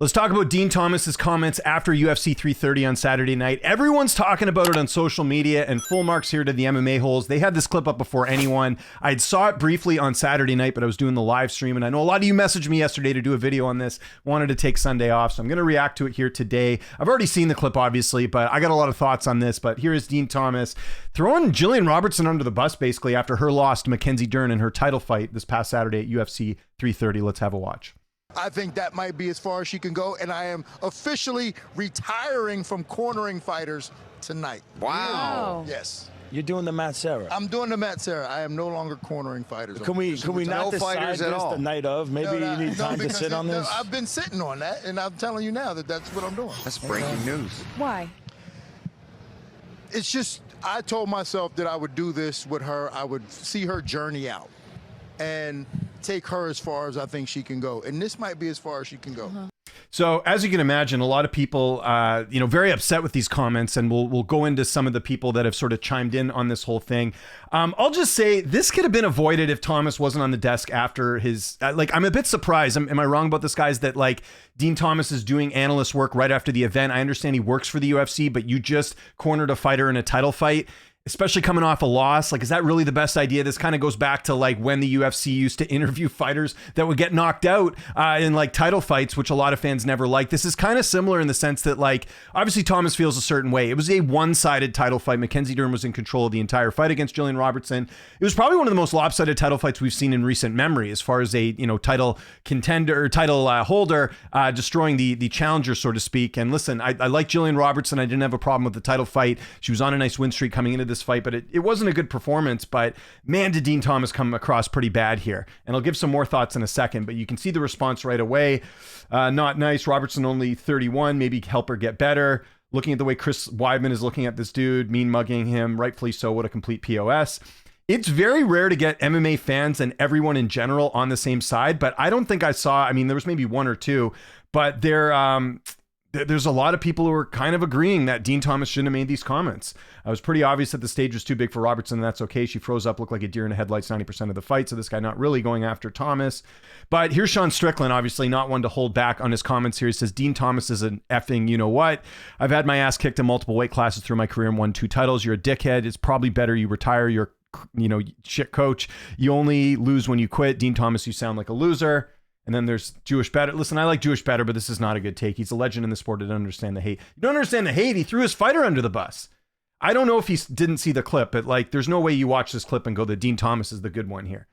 Let's talk about Dean Thomas's comments after UFC 330 on Saturday night. Everyone's talking about it on social media, and full marks here to the MMA holes. They had this clip up before anyone. I saw it briefly on Saturday night, but I was doing the live stream, and I know a lot of you messaged me yesterday to do a video on this. Wanted to take Sunday off, so I'm going to react to it here today. I've already seen the clip, obviously, but I got a lot of thoughts on this. But here is Dean Thomas throwing Jillian Robertson under the bus, basically, after her loss to Mackenzie Dern in her title fight this past Saturday at UFC 330. Let's have a watch. I think that might be as far as she can go, and I am officially retiring from cornering fighters tonight. Wow. Yes. You're doing the Matt Serra. I'm doing the Matt Serra. I am no longer cornering fighters. Can we not decide this the night of? Maybe you need time to sit on this? I've been sitting on that, and I'm telling you now that that's what I'm doing. That's breaking news. Why? It's just, I told myself that I would do this with her. I would see her journey out and take her as far as I think she can go. And this might be as far as she can go. So as you can imagine, a lot of people, very upset with these comments, and we'll go into some of the people that have sort of chimed in on this whole thing. I'll just say this could have been avoided if Thomas wasn't on the desk after his, I'm a bit surprised. Am I wrong about this, guys, that Dean Thomas is doing analyst work right after the event? I understand he works for the UFC, but you just cornered a fighter in a title fight, especially coming off a loss. Is that really the best idea? This kind of goes back to when the UFC used to interview fighters that would get knocked out in title fights, which a lot of fans never liked. This is kind of similar in the sense that obviously Thomas feels a certain way. It was a one-sided title fight. Mackenzie Dern was in control of the entire fight against Jillian Robertson. It was probably one of the most lopsided title fights we've seen in recent memory, as far as a title contender or title holder destroying the challenger, so to speak. And listen, I like Jillian Robertson. I didn't have a problem with the title fight. She was on a nice win streak coming into this fight, but it wasn't a good performance. But man, did Dean Thomas come across pretty bad here. And I'll give some more thoughts in a second, but you can see the response right away. Not nice. Robertson only 31, maybe help her get better. Looking at the way Chris Weidman is looking at this dude, mean mugging him, rightfully so. What a complete POS. It's very rare to get MMA fans and everyone in general on the same side, but I don't think I saw, there was maybe one or two, but there's a lot of people who are kind of agreeing that Dean Thomas shouldn't have made these comments. It was pretty obvious that the stage was too big for Robertson, and that's okay. She froze up, looked like a deer in the headlights 90% of the fight, so this guy not really going after Thomas. But here's Sean Strickland, obviously not one to hold back on his comments here. He says, Dean Thomas is an effing you-know-what. I've had my ass kicked in multiple weight classes through my career and won 2 titles. You're a dickhead. It's probably better you retire. You're shit coach. You only lose when you quit. Dean Thomas, you sound like a loser. And then there's Jewish Better. Listen, I like Jewish Better, but this is not a good take. He's a legend in the sport. I don't understand the hate. You don't understand the hate. He threw his fighter under the bus. I don't know if he didn't see the clip, but there's no way you watch this clip and go that Dean Thomas is the good one here.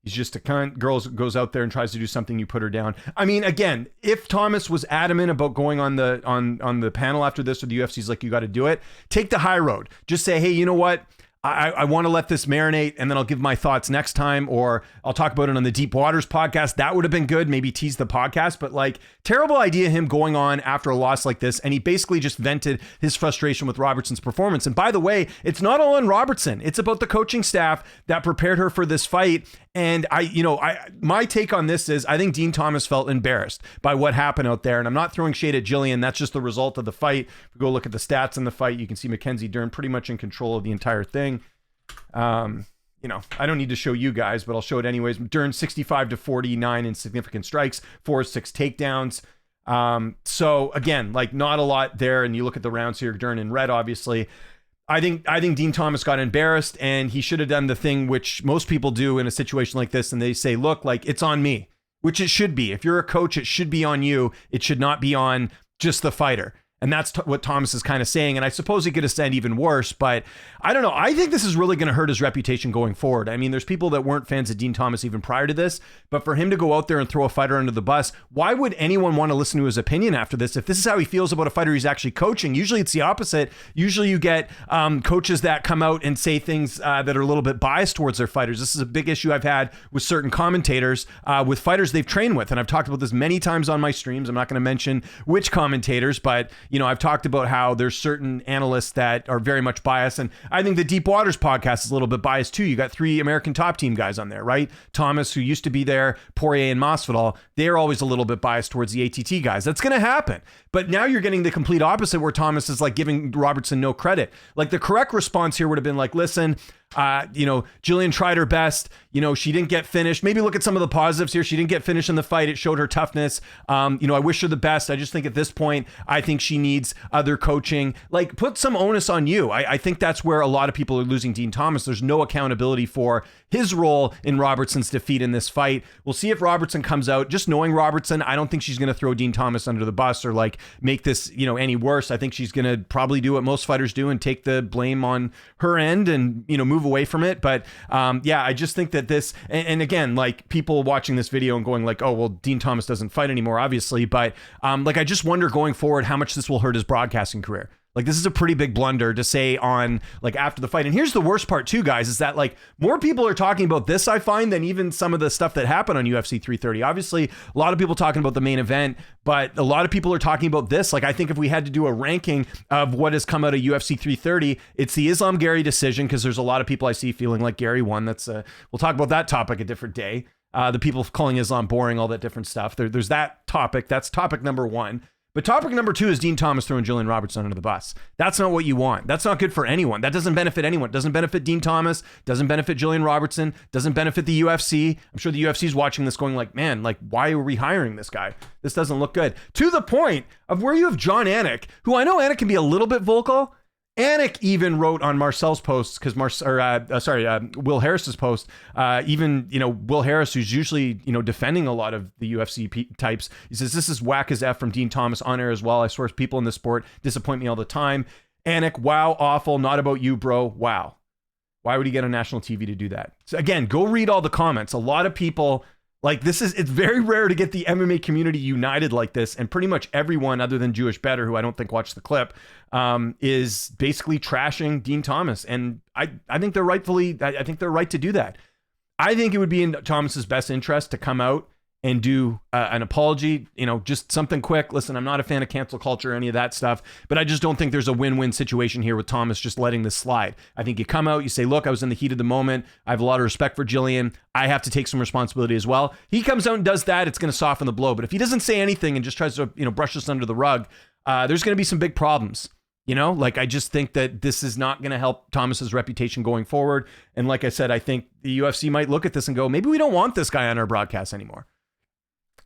He's just a cunt. Goes out there and tries to do something, you put her down. Again, if Thomas was adamant about going on the panel after this, or the UFC's you got to do it, take the high road. Just say, hey, you know what? I want to let this marinate, and then I'll give my thoughts next time, or I'll talk about it on the Deep Waters podcast. That would have been good. Maybe tease the podcast, but terrible idea him going on after a loss like this. And he basically just vented his frustration with Robertson's performance. And by the way, it's not all on Robertson. It's about the coaching staff that prepared her for this fight. And my take on this is I think Dean Thomas felt embarrassed by what happened out there. And I'm not throwing shade at Jillian. That's just the result of the fight. If we go look at the stats in the fight, you can see Mackenzie Dern pretty much in control of the entire thing. I don't need to show you guys, but I'll show it anyways. Dern 65-49 in significant strikes, 4 or 6 takedowns. So again, not a lot there. And you look at the rounds here, Dern in red, obviously. I think Dean Thomas got embarrassed, and he should have done the thing which most people do in a situation like this. And they say, look, it's on me, which it should be. If you're a coach, it should be on you. It should not be on just the fighter. And that's what Thomas is kind of saying. And I suppose he could have said even worse, but I don't know. I think this is really going to hurt his reputation going forward. There's people that weren't fans of Dean Thomas even prior to this, but for him to go out there and throw a fighter under the bus, why would anyone want to listen to his opinion after this? If this is how he feels about a fighter he's actually coaching, usually it's the opposite. Usually you get coaches that come out and say things that are a little bit biased towards their fighters. This is a big issue I've had with certain commentators, with fighters they've trained with. And I've talked about this many times on my streams. I'm not going to mention which commentators, but I've talked about how there's certain analysts that are very much biased. And I think the Deep Waters podcast is a little bit biased too. You got 3 American Top Team guys on there, right? Thomas, who used to be there, Poirier and Masvidal, they're always a little bit biased towards the ATT guys. That's going to happen. But now you're getting the complete opposite, where Thomas is giving Robertson no credit. The correct response here would have been listen, Jillian tried her best. She didn't get finished. Maybe look at some of the positives here. She didn't get finished in the fight. It showed her toughness. I wish her the best. I just think at this point, I think she needs other coaching. Like, put some onus on you. I think that's where a lot of people are losing Dean Thomas. There's no accountability for his role in Robertson's defeat in this fight. We'll see if Robertson comes out. Just knowing Robertson, I don't think she's going to throw Dean Thomas under the bus or like make this, any worse. I think she's going to probably do what most fighters do and take the blame on her end and, move away from it. But I just think that this, and again, like people watching this video and going like, oh, well, Dean Thomas doesn't fight anymore, obviously. But I just wonder going forward how much this will hurt his broadcasting career. Like, this is a pretty big blunder to say on like after the fight. And here's the worst part too, guys, is that like more people are talking about this, I find, than even some of the stuff that happened on UFC 330. Obviously, a lot of people talking about the main event, but a lot of people are talking about this. Like, I think if we had to do a ranking of what has come out of UFC 330, it's the Islam Gary decision, because there's a lot of people I see feeling like Gary won. That's we'll talk about that topic a different day. The people calling Islam boring, all that different stuff. There's that topic. That's topic number one. But topic number two is Dean Thomas throwing Jillian Robertson under the bus. That's not what you want. That's not good for anyone. That doesn't benefit anyone. It doesn't benefit Dean Thomas, doesn't benefit Jillian Robertson, doesn't benefit the UFC. I'm sure the UFC is watching this going like, man, like, why are we hiring this guy? This doesn't look good. To the point of where you have John Anik, who I know Anik can be a little bit vocal. Anik even wrote on Marcel's posts, because Will Harris's post, Will Harris, who's usually, defending a lot of the UFC types, he says, this is whack as F from Dean Thomas on air as well. I swear people in this sport disappoint me all the time. Anik, wow, awful. Not about you, bro. Wow. Why would he get on national TV to do that? So again, go read all the comments. A lot of people, like, it's very rare to get the MMA community united like this. And pretty much everyone other than Jewish Better, who I don't think watched the clip, is basically trashing Dean Thomas. And I think they're right to do that. I think it would be in Thomas's best interest to come out and do an apology, just something quick. Listen, I'm not a fan of cancel culture or any of that stuff, but I just don't think there's a win-win situation here with Thomas just letting this slide. I think you come out, you say, look, I was in the heat of the moment. I have a lot of respect for Jillian. I have to take some responsibility as well. He comes out and does that, it's going to soften the blow. But if he doesn't say anything and just tries to, brush this under the rug, there's going to be some big problems. I just think that this is not going to help Thomas's reputation going forward. And like I said, I think the UFC might look at this and go, maybe we don't want this guy on our broadcast anymore.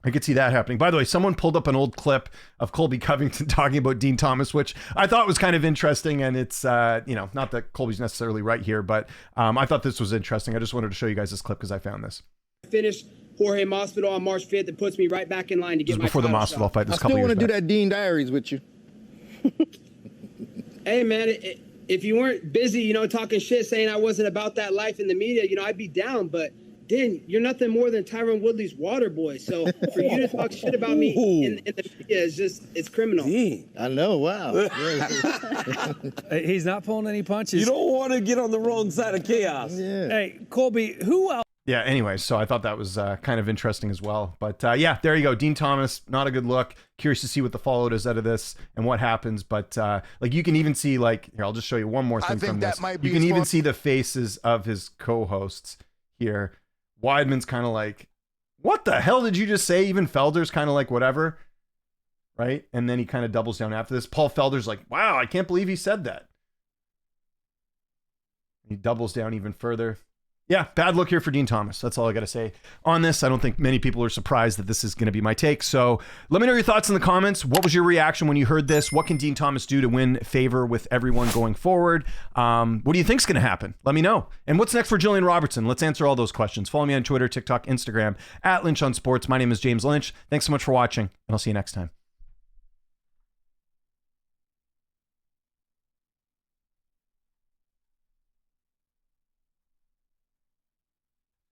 I could see that happening. By the way, someone pulled up an old clip of Colby Covington talking about Dean Thomas, which I thought was kind of interesting. And it's, not that Colby's necessarily right here, but I thought this was interesting. I just wanted to show you guys this clip because I found this. Finished Jorge Masvidal on March 5th. It puts me right back in line to get my before the Masvidal fight. I still want to do that Dean Diaries with you. Hey, man, if you weren't busy, talking shit, saying I wasn't about that life in the media, I'd be down. But Dan, you're nothing more than Tyron Woodley's water boy. So for you to talk shit about me in the media it's criminal. I know. Wow. He's not pulling any punches. You don't want to get on the wrong side of chaos. Yeah. Hey, Colby, who else? Yeah, anyway, so I thought that was kind of interesting as well. But there you go. Dean Thomas, not a good look. Curious to see what the fallout is out of this and what happens. But you can even see, here, I'll just show you one more thing from this. You can even see the faces of his co-hosts here. Weidman's kind of like, what the hell did you just say? Even Felder's kind of like, whatever. Right? And then he kind of doubles down after this. Paul Felder's like, wow, I can't believe he said that. He doubles down even further. Yeah, bad look here for Dean Thomas. That's all I got to say on this. I don't think many people are surprised that this is going to be my take. So let me know your thoughts in the comments. What was your reaction when you heard this? What can Dean Thomas do to win favor with everyone going forward? What do you think is going to happen? Let me know. And what's next for Jillian Robertson? Let's answer all those questions. Follow me on Twitter, TikTok, Instagram, @Lynch on Sports. My name is James Lynch. Thanks so much for watching, and I'll see you next time.